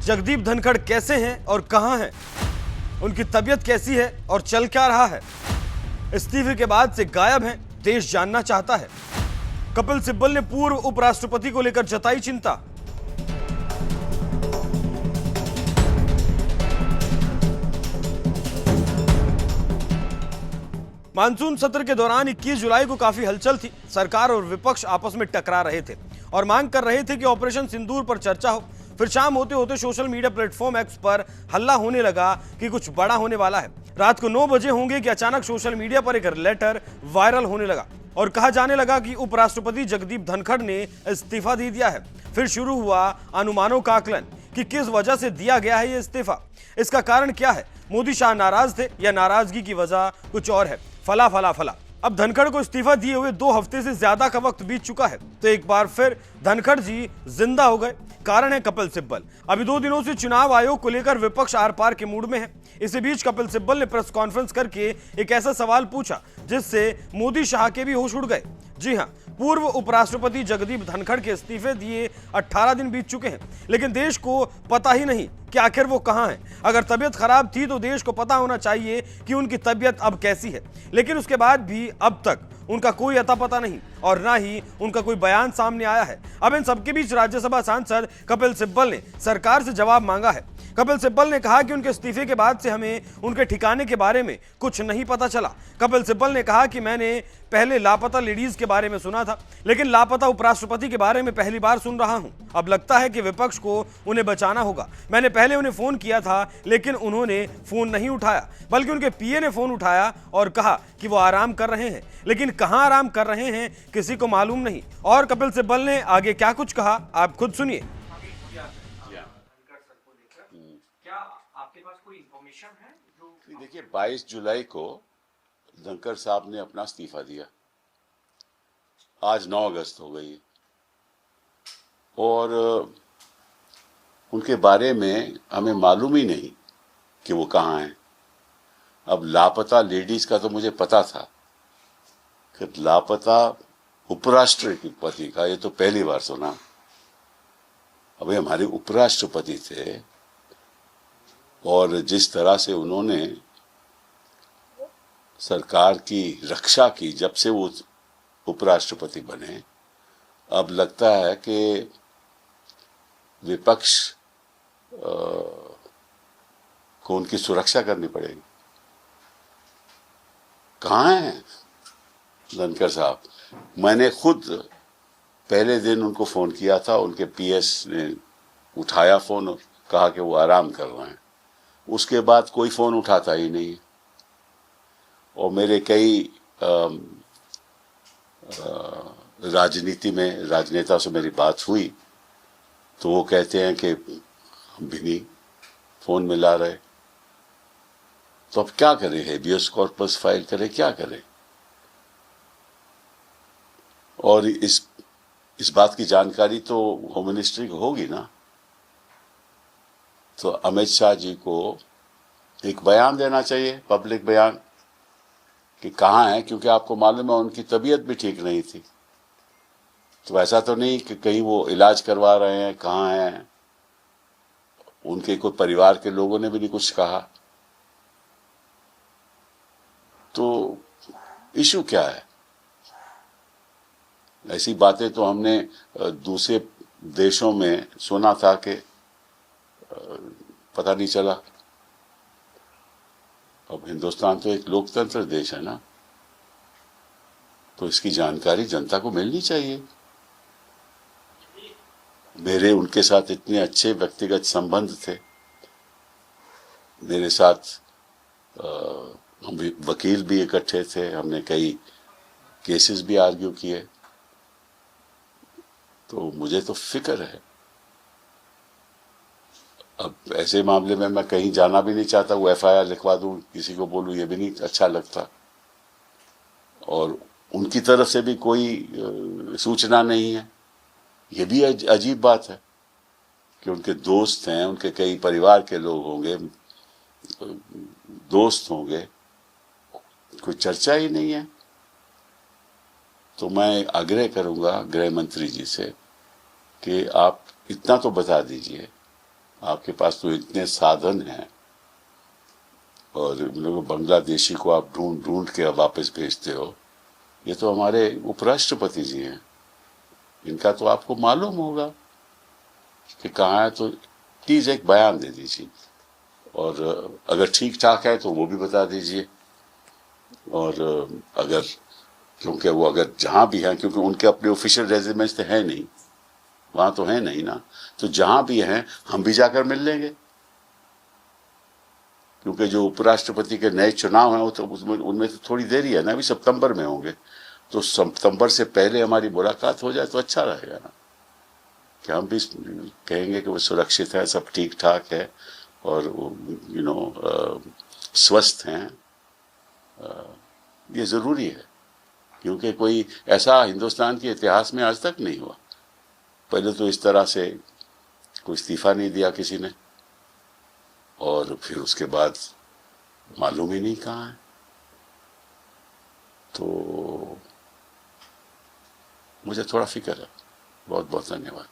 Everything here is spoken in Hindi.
जगदीप धनखड़ कैसे हैं और कहां हैं, उनकी तबीयत कैसी है और चल क्या रहा है। इस्तीफे के बाद से गायब हैं, देश जानना चाहता है। कपिल सिब्बल ने पूर्व उपराष्ट्रपति को लेकर जताई चिंता। मानसून सत्र के दौरान 21 जुलाई को काफी हलचल थी। सरकार और विपक्ष आपस में टकरा रहे थे और मांग कर रहे थे कि ऑपरेशन सिंदूर पर चर्चा हो। फिर शाम होते होते सोशल मीडिया प्लेटफॉर्म एक्स पर हल्ला होने लगा कि कुछ बड़ा होने वाला है। रात को 9 बजे होंगे कि अचानक सोशल मीडिया पर एक लेटर वायरल होने लगा और कहा जाने लगा कि उपराष्ट्रपति जगदीप धनखड़ ने इस्तीफा दे दिया है। फिर शुरू हुआ अनुमानों का आकलन कि किस वजह से दिया गया है ये इस्तीफा, इसका कारण क्या है। मोदी शाह नाराज थे या नाराजगी की वजह कुछ और है। फला फला फला। अब धनखड़ को इस्तीफा दिए हुए 2 हफ्ते से ज्यादा का वक्त बीत चुका है, तो एक बार फिर धनखड़ जी जिंदा हो गए। कारण है कपिल सिब्बल। अभी 2 दिनों से चुनाव आयोग को लेकर विपक्ष आर पार के मूड में है। इसी बीच कपिल सिब्बल ने प्रेस कॉन्फ्रेंस करके एक ऐसा सवाल पूछा जिससे मोदी शाह के भी होश उड़ गए। जी हां, पूर्व उपराष्ट्रपति जगदीप धनखड़ के इस्तीफे दिए 18 दिन बीत चुके हैं, लेकिन देश को पता ही नहीं कि आखिर वो कहां हैं। अगर तबीयत खराब थी तो देश को पता होना चाहिए कि उनकी तबीयत अब कैसी है, लेकिन उसके बाद भी अब तक उनका कोई अता पता नहीं और ना ही उनका कोई बयान सामने आया है। अब इन सबके बीच राज्यसभा सांसद कपिल सिब्बल ने सरकार से जवाब मांगा है। कपिल सिब्बल ने कहा कि उनके इस्तीफे के बाद से हमें उनके ठिकाने के बारे में कुछ नहीं पता चला। कपिल सिब्बल ने कहा कि मैंने पहले लापता लेडीज के बारे में सुना था, लेकिन लापता उपराष्ट्रपति के बारे में पहली बार सुन रहा हूं। अब लगता है कि विपक्ष को उन्हें बचाना होगा। मैंने पहले उन्हें फोन किया था, लेकिन उन्होंने फोन नहीं उठाया, बल्कि उनके पीए ने फोन उठाया और कहा कि वो आराम कर रहे हैं, लेकिन कहां आराम कर रहे हैं किसी को मालूम नहीं। और कपिल सिब्बल ने आगे क्या कुछ कहा, आप खुद सुनिए। देखिए, 22 जुलाई को धनखड़ साहब ने अपना इस्तीफा दिया। आज 9 अगस्त हो गई और उनके बारे में हमें मालूम ही नहीं कि वो कहाँ हैं। अब लापता लेडीज का तो मुझे पता था कि लापता उपराष्ट्रपति का ये तो पहली बार सुना। अभी हमारे उपराष्ट्रपति थे और जिस तरह से उन्होंने सरकार की रक्षा की जब से वो उपराष्ट्रपति बने, अब लगता है कि विपक्ष को उनकी सुरक्षा करनी पड़ेगी। कहाँ हैं धनखड़ साहब? मैंने खुद पहले दिन उनको फोन किया था, उनके पीएस ने उठाया फोन और कहा कि वो आराम कर रहे हैं। उसके बाद कोई फोन उठाता ही नहीं। और मेरे कई राजनीति में राजनेता से मेरी बात हुई तो वो कहते हैं कि हम भी नहीं फोन मिला रहे। तो अब क्या करें? हेबियस कॉर्पस फाइल करें, क्या करें? और इस बात की जानकारी तो होम मिनिस्ट्री को होगी ना। तो अमित शाह जी को एक बयान देना चाहिए, पब्लिक बयान, कि कहाँ है, क्योंकि आपको मालूम है उनकी तबीयत भी ठीक नहीं थी। तो ऐसा तो नहीं कि कहीं वो इलाज करवा रहे हैं, कहाँ हैं। उनके कोई परिवार के लोगों ने भी नहीं कुछ कहा। तो इशू क्या है? ऐसी बातें तो हमने दूसरे देशों में सुना था कि पता नहीं चला। अब हिंदुस्तान तो एक लोकतंत्र देश है ना, तो इसकी जानकारी जनता को मिलनी चाहिए। मेरे उनके साथ इतने अच्छे व्यक्तिगत संबंध थे। मेरे साथ हम वकील भी इकट्ठे थे, हमने कई केसेस भी आर्ग्यू किए। तो मुझे तो फिक्र है। अब ऐसे मामले में मैं कहीं जाना भी नहीं चाहता। वो एफआईआर लिखवा दूं, किसी को बोलूं, ये भी नहीं अच्छा लगता। और उनकी तरफ से भी कोई सूचना नहीं है। ये भी अजीब बात है कि उनके दोस्त हैं, उनके कई परिवार के लोग होंगे, दोस्त होंगे, कोई चर्चा ही नहीं है। तो मैं आग्रह करूंगा गृह मंत्री जी से कि आप इतना तो बता दीजिए, आपके पास तो इतने साधन हैं और बांग्लादेशी को आप ढूंढ ढूंढ के वापस भेजते हो। ये तो हमारे उपराष्ट्रपति जी हैं, इनका तो आपको मालूम होगा कि कहाँ है, तो प्लीज एक बयान दे दीजिए और अगर ठीक ठाक है तो वो भी बता दीजिए। और अगर, क्योंकि वो अगर जहां भी हैं, क्योंकि उनके अपने ऑफिशियल रेजिडेंस तो है नहीं, वहां तो है नहीं ना, तो जहां भी हैं हम भी जाकर मिल लेंगे। क्योंकि जो उपराष्ट्रपति के नए चुनाव हैं वो तो उनमें तो थोड़ी देरी है ना, अभी सितंबर में होंगे, तो सितंबर से पहले हमारी मुलाकात हो जाए तो अच्छा रहेगा ना, कि हम भी कहेंगे कि वो सुरक्षित है, सब ठीक ठाक है और स्वस्थ हैं। ये ज़रूरी है, क्योंकि कोई ऐसा हिंदुस्तान के इतिहास में आज तक नहीं हुआ। पहले तो इस तरह से कोई इस्तीफा नहीं दिया किसी ने, और फिर उसके बाद मालूम ही नहीं कहाँ है। तो मुझे थोड़ा फिक्र है। बहुत बहुत धन्यवाद।